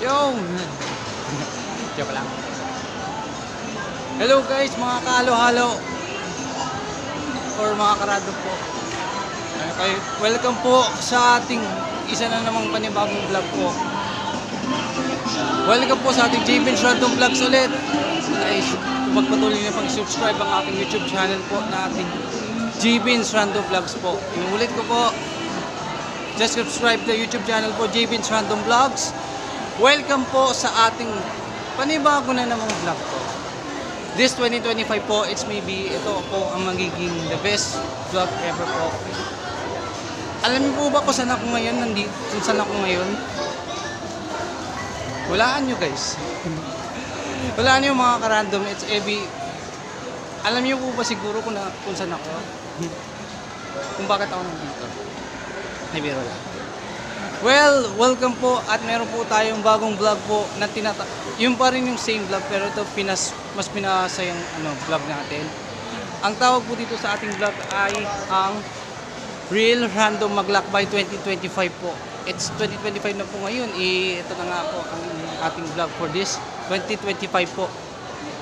Yung joke lang. Hello guys, mga kahalo-halo or mga karado po. Okay, welcome po sa ating isa na namang panibagong vlog po. Welcome po sa ating JBin's Random Vlogs ulit. Guys, magpatuloy na pag-subscribe ang ating YouTube channel po na ating JBin's Random Vlogs po. Inuulit ko po, just subscribe the YouTube channel po, JBin's Random Vlogs. Welcome po sa ating panibago na namang vlog po. This 2025 po, it's maybe ito po ang magiging the best vlog ever po. Alam niyo po ba kung saan ako ngayon? Kung saan ako ngayon? Walaan nyo guys. Walaan nyo mga ka-random. It's every... Alam niyo po ba siguro kung saan ako? Kung bakit ako nandito? Ay, biro lang. Well, welcome po at meron po tayong bagong vlog po na yung pa rin yung same vlog pero ito mas pinasayang vlog natin. Ang tawag po dito sa ating vlog ay ang Real Random Maglakbay 2025 po. It's 2025 na po ngayon. Ito na nga po ang ating vlog for this 2025 po.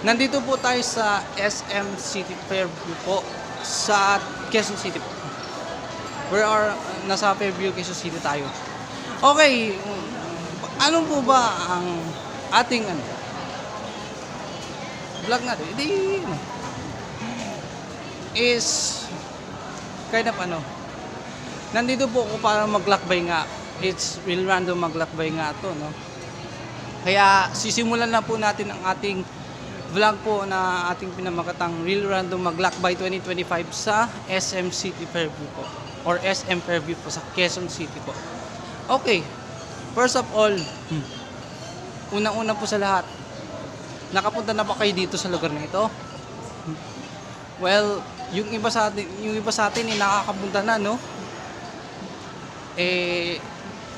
Nandito po tayo sa SM City Fairview po sa Quezon City po. Nasa Fairview, Quezon City tayo. Okay, ano po ba ang ating vlog natin? Is kind of nandito po ako para maglakbay nga. It's real random maglakbay nga to, no? Kaya sisimulan na po natin ang ating vlog po na ating pinamagatang Real Random Maglakbay 2025 sa SM City Fairview po or SM Fairview po sa Quezon City po. Okay, first of all, unang-una po sa lahat, nakapunta na ba kayo dito sa lugar na ito? Well, yung iba sa atin nakakapunta na, no?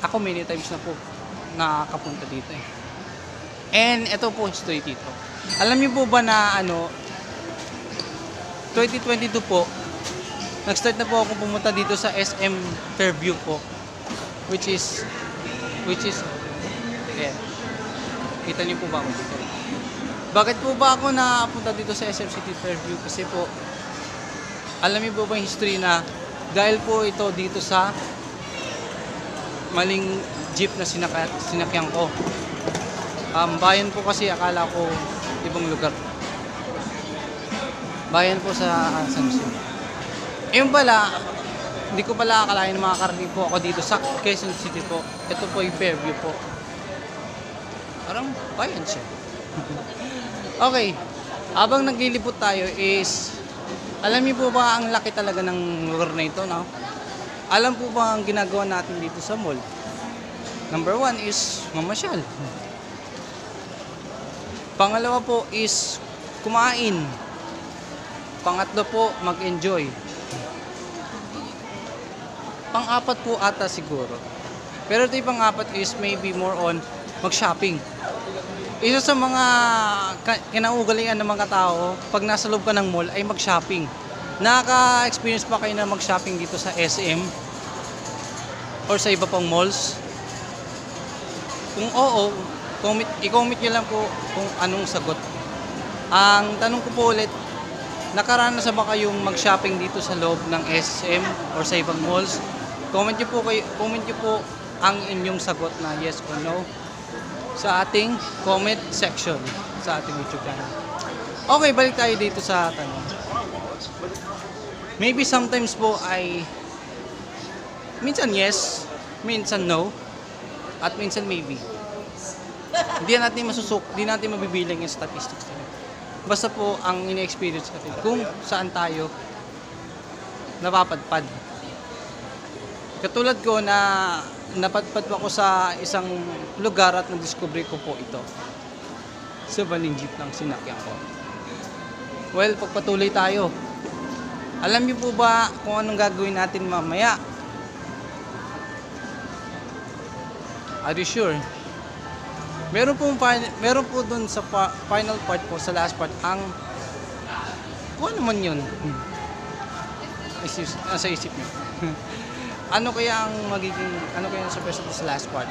Ako many times na po nakakapunta dito eh. And ito po history dito. Alam niyo po ba na 2022 po, nag-start na po ako pumunta dito sa SM Fairview po. Which is yeah. Kita niyo po ba ako dito? Bakit po ba ako napunta dito sa SM City Fairview? Kasi po, alam niyo po ba yung history na dahil po ito dito sa maling jeep na sinakyan ko. Bayan po kasi akala ko ibang lugar. Bayan po sa San Jose. Yung pala, hindi ko pala akalain makakarating po ako dito sa Quezon City po. Ito po yung Fairview po. Parang bayan siya. Okay. Habang naglilipot tayo is, alam niyo po ba ang laki talaga ng lugar na ito, no? Alam po ba ang ginagawa natin dito sa mall? Number 1 is mamasyal. Pangalawa po is kumain. Pangatlo po mag-enjoy. Pang-apat po ata siguro. Pero ito yung pang-apat is maybe more on mag-shopping. Isa sa mga kinaugalian ng mga tao pag nasa loob ka ng mall ay mag-shopping. Nakaka-experience pa kayo na mag-shopping dito sa SM or sa iba pang malls? Kung oo, i-comment nyo lang po kung anong sagot. Ang tanong ko po ulit, nakaranas ba kayong mag-shopping dito sa loob ng SM or sa ibang malls? Comment nyo po ang inyong sagot na yes or no sa ating comment section sa ating YouTube channel. Okay, balik tayo dito sa tanong. Maybe sometimes po ay minsan yes, minsan no, at minsan maybe. Hindi natin mabibilang yung statistics nila. Basta po ang ini-experience natin kung saan tayo napapadpad. Katulad ko na napadpad ako sa isang lugar at na-discover ko po ito. Sa baling jeep ng sinakyan ko. Well, pagpatuloy tayo. Alam niyo po ba kung anong gagawin natin mamaya? Are you sure? Meron po dun sa final part po, sa last part, ang kung ano man yun. Nasa isip niyo. Ano kaya ang nasa first at sa last part?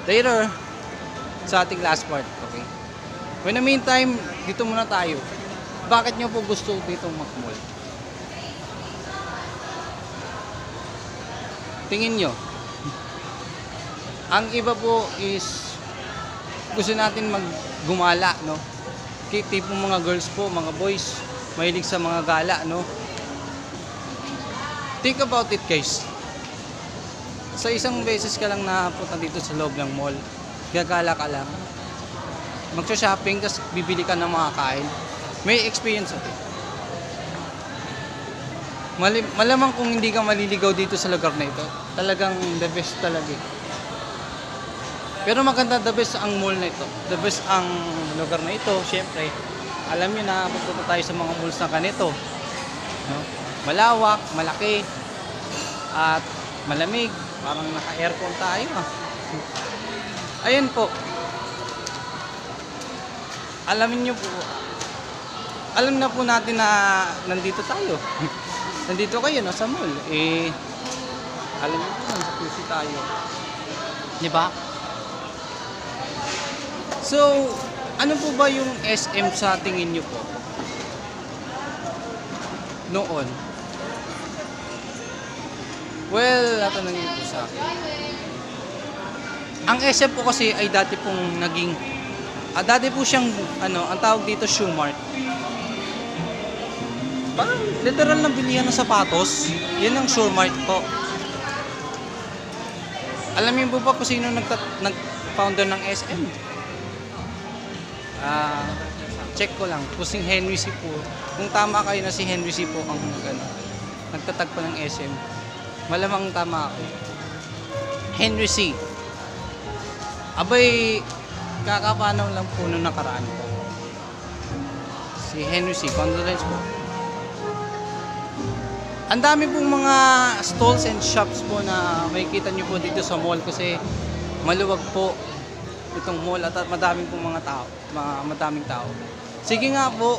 Later, sa ating last part. Okay? In the meantime, dito muna tayo. Bakit nyo po gusto dito mag-mall? Tingin nyo. Ang iba po is gusto natin maggumala, no? Tipong mga girls po, mga boys, mahilig sa mga gala, no? Think about it, guys. Sa isang beses ka lang napunta dito sa loob ng mall, gagala ka lang, magsha-shopping, tapos bibili ka ng mga kain, may experience ito. Malamang kung hindi ka maliligaw dito sa lugar na ito, talagang the best talaga. Pero maganda, the best ang mall na ito. The best ang lugar na ito. Siyempre, alam nyo na pupunta tayo sa mga malls na ganito. No? Malawak, malaki, at malamig. Parang naka-aircon tayo. Ayan po. Alamin nyo po, alam na po natin na nandito tayo. Nandito kayo, nasa mall. Alam nyo po, nasa pusi tayo. Diba? So, ano po ba yung SM sa tingin nyo po? Noon. Well, tatanungin po sa akin. Ang SM po kasi ay dati pong naging, dati po siyang, ang tawag dito, shoe mart. Parang literal na bilihan ng sapatos. Yan ang shoe mart po. Alam niyo po ba kung sino nag-founder ng SM? Check ko lang kung si Henry C. po. Kung tama kayo na si Henry C. po ang nagtatagpo ng SM. Malamang tama ako. Henry C. Abay, kakapanaw lang po nung nakaraan po. Si Henry C. Condolence po. Ang dami pong mga stalls and shops po na makikita nyo po dito sa mall kasi maluwag po itong mall at madaming pong mga tao, madaming tao. Sige nga po,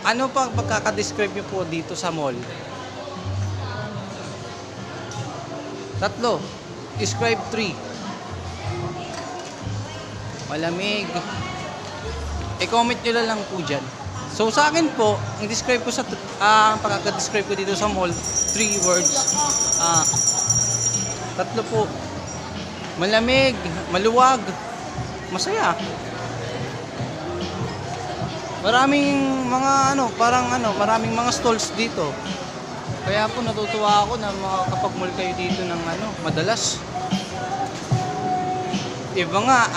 ano pa pagkakadescribe nyo po dito sa mall? Tatlo. Describe 3. Malamig. I-comment nyo lang po dyan. So sa akin po, ang describe ko pagkaka-describe ko dito sa mall, 3 words. Tatlo po. Malamig, maluwag, masaya. Maraming mga maraming mga stalls dito. Kaya po natutuwa ako na makakapag-mall kayo dito ng madalas. Iba nga,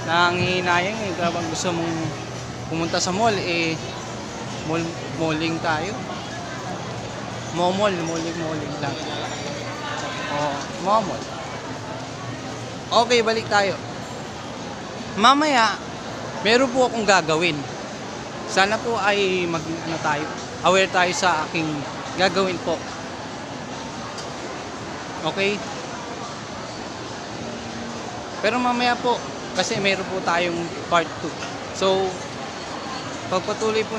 nangihinayang kapag gusto mong pumunta sa mall, malling tayo. Malling lang. Mall. Okay, balik tayo. Mamaya, meron po akong gagawin. Sana po ay aware tayo sa aking gagawin po. Okay? Pero mamaya po, kasi meron po tayong part 2. So, pagpatuloy po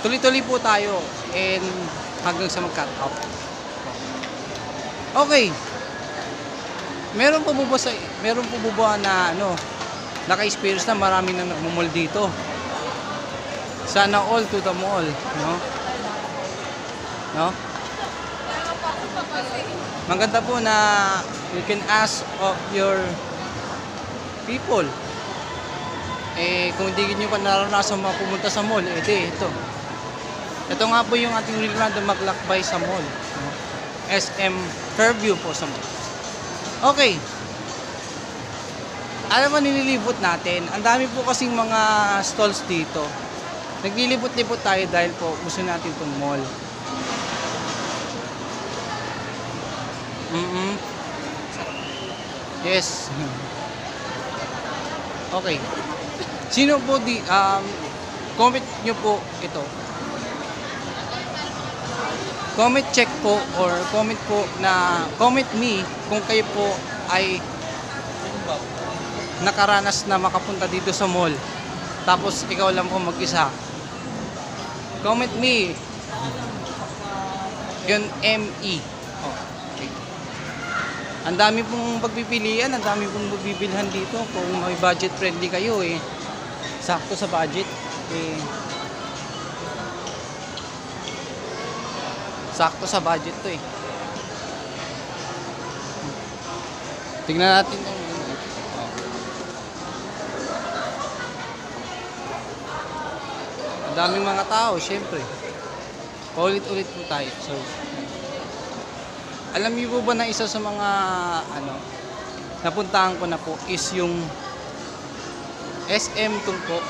tuloy-tuloy po tayo and hanggang sa mag-cut off. Okay. Meron po ba na naka-experience na marami na nagmo-mall dito? Sana all to the mall, no? No? Maganda po na you can ask of your people. Kung hindi nyo pa naranasan pumunta sa mall, ito. Ito nga po yung ating real random maglakbay sa mall. No? SM Fairview po sa mall. Okay. Alam mo, nililibot natin. Ang dami po kasing mga stalls dito. Naglilibot-libot tayo dahil po gusto natin itong mall. Yes. Okay. Sino po comment nyo po ito. Comment check po or comment me kung kayo po ay nakaranas na makapunta dito sa mall. Tapos ikaw lang po mag-isa. Comment me. Yun, ME. Okay. Ang dami pong pagpipilian, ang dami pong mabibilhan dito kung may budget friendly kayo eh. Sakto sa budget eh. Sakto sa budget to eh. Tingnan natin yung ang daming mga tao, syempre. Paulit-ulit po tayo. So, alam niyo po ba na isa sa mga napuntahan ko na po is yung SM Tulpo,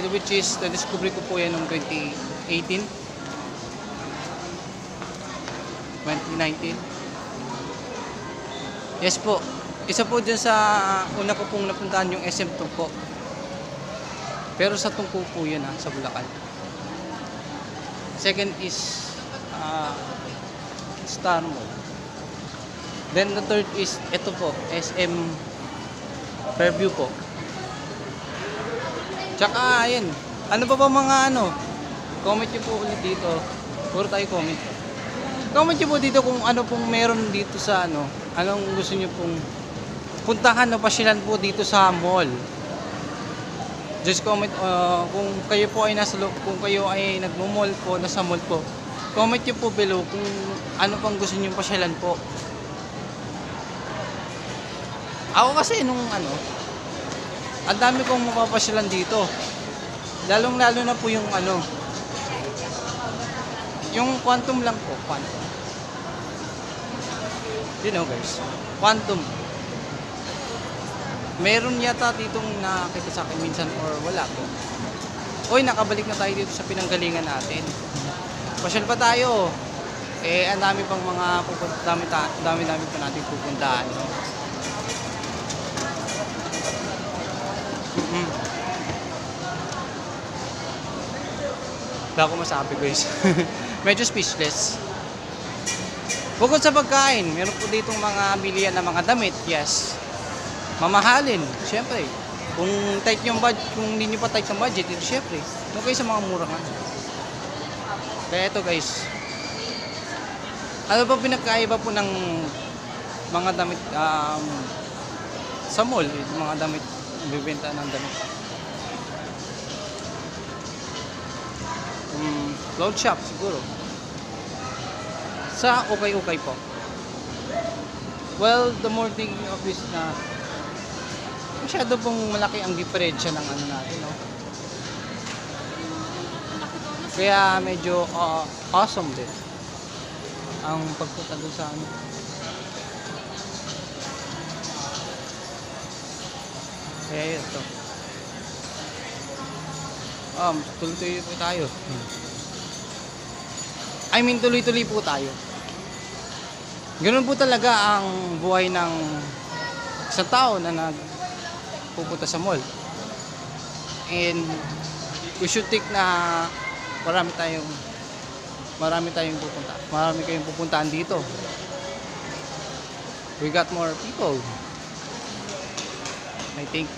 which is na-discover ko po yan noong 2018 2019. Yes po, isa po dyan sa una ko pong napuntahan yung SM Tulpo, pero sa Tungko po yun sa Bulacan. Second is Star Mall. Then the third is ito po, SM Fairview po. Tsaka ayun, ano pa ba mga comment nyo po ulit dito. Puro tayo comment. Comment nyo po dito kung ano pong meron dito sa anong gusto nyo pong puntahan o pasyalan po dito sa mall. Just comment kung kayo po ay kung kayo ay nagmo-mall po, nasa mall po. Comment nyo po below kung ano pang gusto nyo pasyalan po. Ako kasi ang dami kong mapapasyalan dito. Lalong-lalo na po yung yung Quantum lang po, Quantum. You know guys, Quantum. Meron yata ditong nakakita sa akin minsan or wala po. Oy, nakabalik na tayo dito sa pinanggalingan natin. Pasyal pa tayo. Ang dami pang mga dami pa natin pupuntahan, no? Wala ko masabi guys. Medyo speechless. Bukod sa pagkain, meron po ditong mga bilihan ng mga damit. Yes. Mamahalin, syempre. Kung tight yung budget, kung hindi nyo pa tight yung budget, ito syempre. Doon kayo sa mga murang Kaya ito guys. Ano ba pinagkaiba po ng mga damit sa mall, mga damit, bibenta ng damit. Cloud shop siguro. Sa okay po. Well, the more thing of this na masyado pong malaki ang diferensya ng natin, no? Kaya medyo awesome din ang pagpunta doon sa Kaya ito. Tuloy-tuloy po tayo. I mean, tuloy-tuloy po tayo. Ganun po talaga ang buhay ng isang tao na nagpupunta sa mall. And we should think na marami tayong pupunta. Marami kayong pupuntahan dito. We got more people, I think.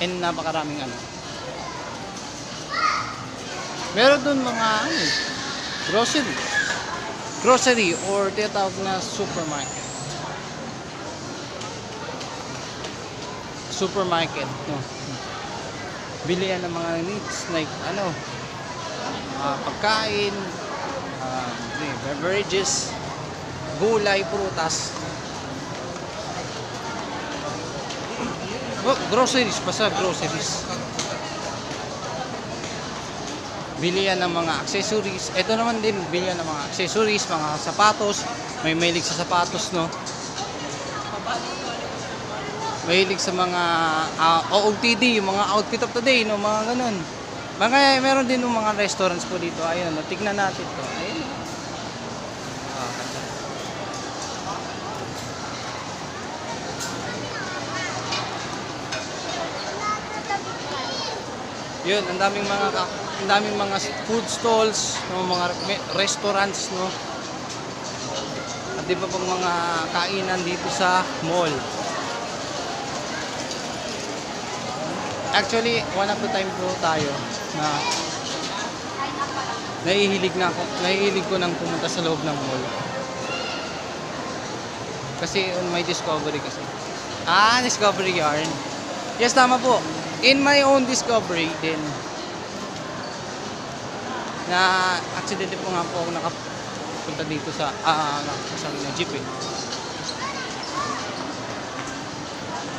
And napakaraming meron dun mga grocery or tinatawag na supermarket, no? Bilihan ng mga needs like pagkain, beverages, gulay, prutas. Groceries, basta groceries. Bilihan ng mga accessories. Ito naman din, bilihan ng mga accessories, mga sapatos. May mahilig sa sapatos, no? Mahilig sa mga OOTD, yung mga outfit of the day, no? Mga ganun. Meron din ng mga restaurants po dito. Ayun, no? Tignan natin to. Ayun. Yun, ang daming mga food stalls, no, mga restaurants, no. At di ba pang mga kainan dito sa mall. Actually, one of the time po tayo na nahihilig ko nang pumunta sa loob ng mall. Kasi on my discovery kasi. Discovery yarn. Yes, tama po. In my own discovery din, na accidente po nga po ako nakapunta dito sa nakasakay na jeep eh.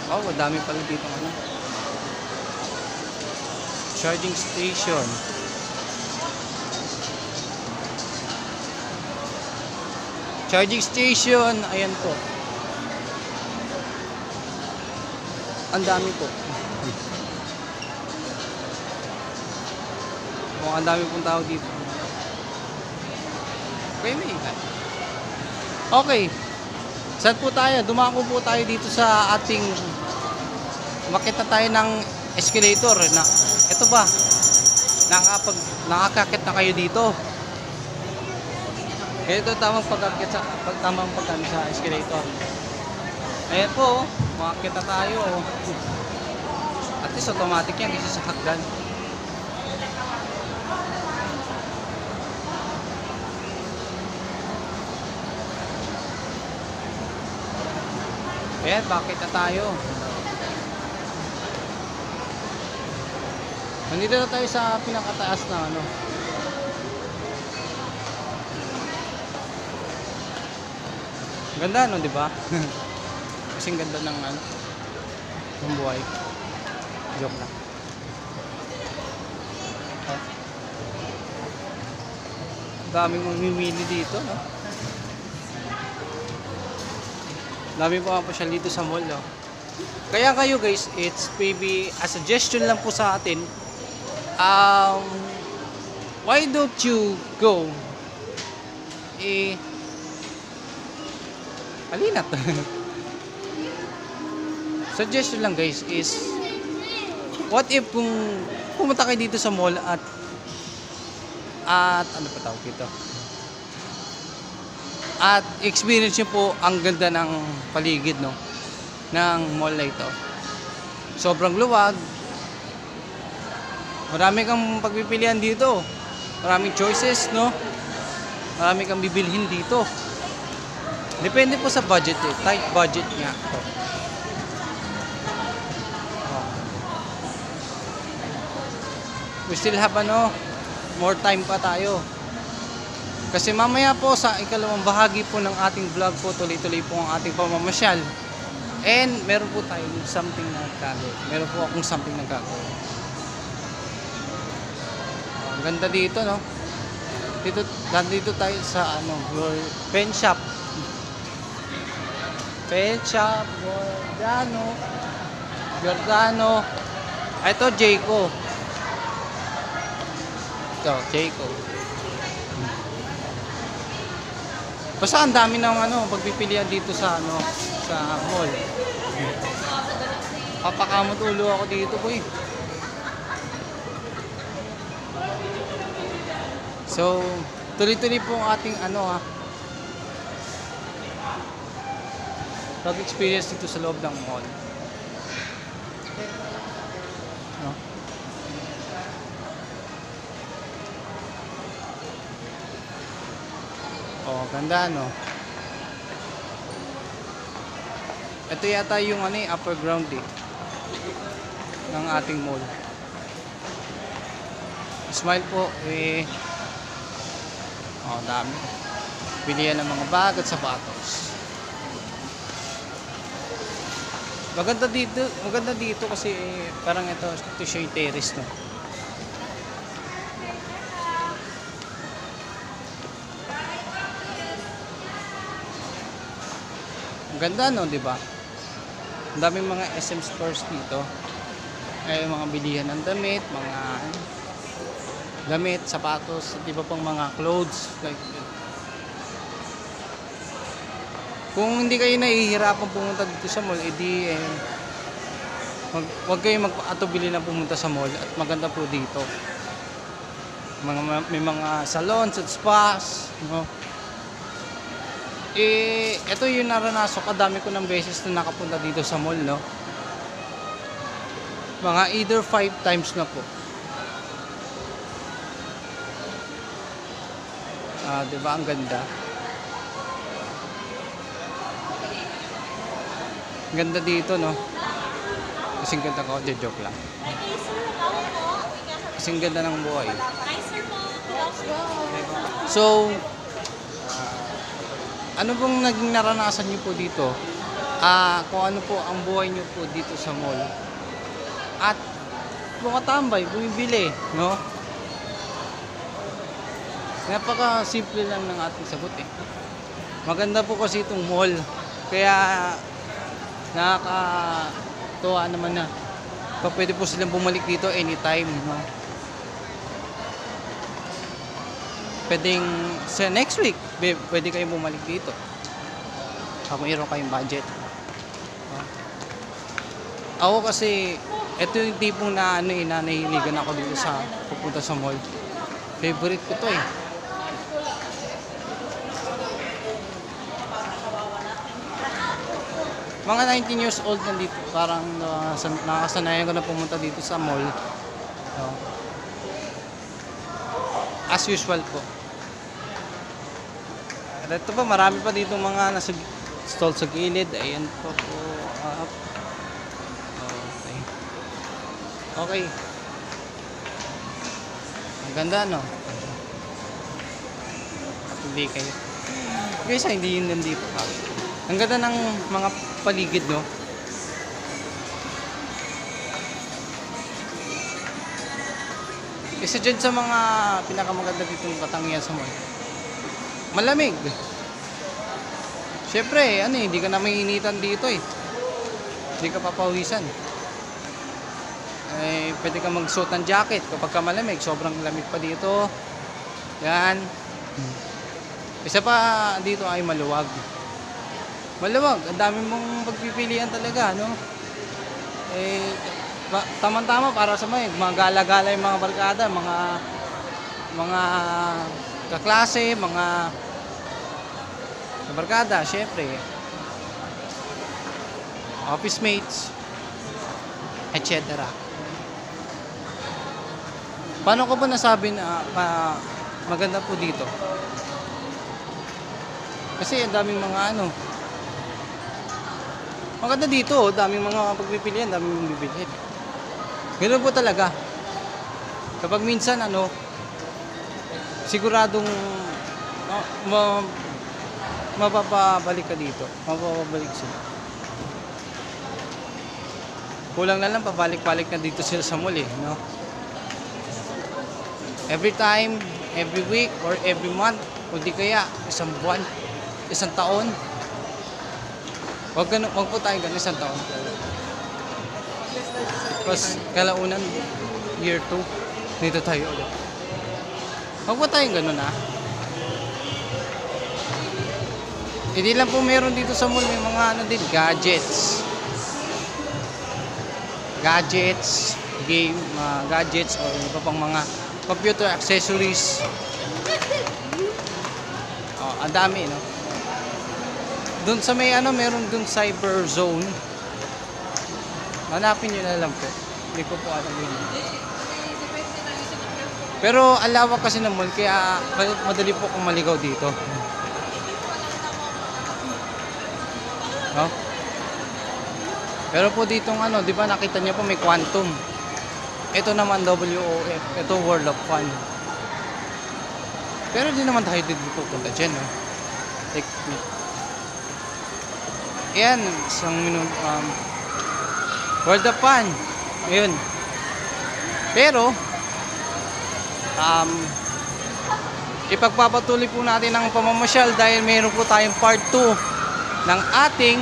Oh, dami pala dito ano. Charging station. Charging station, ayan po. Ang dami po. Ang dami pong tao dito. Okay, may ikan. Okay. Saan po tayo? Dumako po tayo dito sa ating makita tayo ng escalator na ito ba? Nakakakit na kayo dito. Ito tamang pagkakit sa escalator. Ayan po, makakit na tayo. At least automatic yan kasi sa hagdan. Ayan, bakit na tayo? Nandito na tayo sa pinakataas na ano. Ganda no, di ba? Kasing ganda ng ano, ng buhay. Joke lang. Oh. Daming mamimili dito, no? Dami pa pasyal dito sa mall, no? Kaya kayo guys, it's maybe a suggestion lang po sa atin. Why don't you go? Alinat. Suggestion lang guys is, what if kung pumunta kayo dito sa mall at ano pa tawag dito? At experience nyo po ang ganda ng paligid, no, ng mall na ito. Sobrang luwag. Marami kang pagpipilian dito. Maraming choices, no? Marami kang bibilhin dito. Depende po sa budget eh. Tight budget nga. We still have more time pa tayo. Kasi mamaya po sa ikalawang bahagi po ng ating vlog po, tuloy-tuloy po ang ating pamamasyal. And meron po tayong something na gagawin. Meron po akong something na gagawin. Ang ganda dito, no? Dito tayo sa your pen shop. Pen shop, Giordano. Ito, Jayco. Ito, Jayco. Basta ang dami ng pagpipilian dito sa sa mall. Papakamot ulo ako dito, boy. So, tuloy-tuloy po ang ating pag-experience dito sa loob ng mall. No? Oh, ganda, no? Ito yata yung upper ground ng ating mall. Smile po, dami. Bilihan ng mga bag at sapatos. Maganda dito kasi parang ito siya yung terrace, no? Ang ganda, no, di ba? Ang daming mga SM stores dito. Ay mga bilihan ng damit, sapatos, at iba pang mga clothes like that. Kung hindi kayo nahihirapan pumunta dito sa mall, wag kayong magpaatubili na pumunta sa mall at maganda po dito. May mga salons at spas, no? Ito yung naranasan ko, dami ko ng beses na nakapunta dito sa mall, no? Mga either 5 times na po. 'Di ba ang ganda? Ganda dito, no? Kasing ganda ko, joke lang. Kasing ganda ng buhay. So, ano bang naging naranasan niyo po dito? Kung ano po ang buhay niyo po dito sa mall? At bukatambay, bumibili, no? Napaka simple lang ng ating sagot eh. Maganda po kasi itong mall. Kaya nakakatuwa naman na pwede po silang bumalik dito anytime, no? Pwedeng sa next week, pwede kayong bumalik dito. Kung mayroon kayong budget. No? Ako kasi, ito yung tipong na nahihiligan ako dito sa pupunta sa mall. Favorite ko to eh. Mga 19 years old na dito, parang nakasanayan ko na pumunta dito sa mall. No? As usual po. At ito pa, marami pa dito mga nasa stall sa gilid. Ayan po po. Okay. Okay. Ang ganda, no? At hindi kayo. Guys, hindi yun nandito pa. Ang ganda ng mga paligid, no? Isa dyan sa mga pinakamaganda dito ng Batangian sa mall. Malamig. Siyempre, hindi ka na mainitan dito eh. Hindi ka papawisan. Pwede ka magsuot ng jacket kapag ka malamig. Sobrang lamig pa dito. Yan. Isa pa dito ay maluwag. Maluwag. Ang dami mong pagpipilian talaga, no? Tama-tama para sa mga gala-gala yung mga barkada, mga kaklase, mga barkada, syempre. Office mates, etc. Paano ko ba nasabi na maganda po dito? Kasi ang daming mga maganda dito, daming mga pagpipilian, daming mga bibilhin. Ganoon po talaga. Kapag minsan siguradong mapapabalik ka dito. Mapapabalik sila. Kulang na lang pabalik-balik na dito sila sa mall eh, no? Every time, every week, or every month, o di kaya isang buwan, isang taon. Wag po tayo ganun isang taon. Tapos kalaunan, year 2, dito tayo ulit. Wag po tayong ganun Hindi lang po meron dito sa mall, may mga gadgets. Gadgets, game, gadgets, o iba pang mga computer accessories. Ang dami, no? Doon sa meron doon cyber zone. Hanapin nyo na lang po. Hindi ko po alam yun. Pero ang lawak kasi ng mall, kaya madali po kung maligaw dito. No? Pero po ditong di ba nakita niyo po may Quantum. Ito naman WOF, ito World of Fun. Pero di naman tayo dito pupunta dyan, no? Yan, isang World of Fun. Ayun. Pero ipagpapatuloy po natin ang pamamasyal dahil mayroon po tayong part 2 ng ating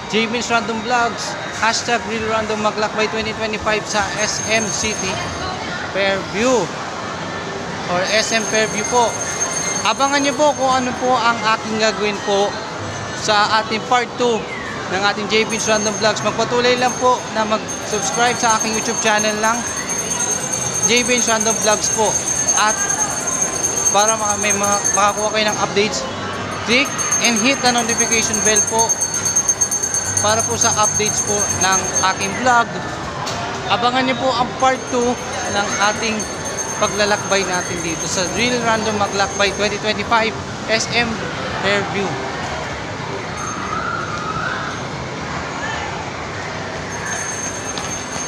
JB's Random Vlogs #Real Random Maglakbay 2025 sa SM City Fairview or SM Fairview po. Abangan nyo po kung ano po ang aking gagawin po sa ating part 2 ng ating JB's Random Vlogs. Magpatuloy lang po na mag-subscribe sa aking YouTube channel lang, JB's Random Vlogs po. At para makakuha kayo ng updates, click and hit the notification bell po para po sa updates po ng aking vlog. Abangan niyo po ang part 2 ng ating paglalakbay natin dito sa Real Random Maglakbay 2025 SM Fairview.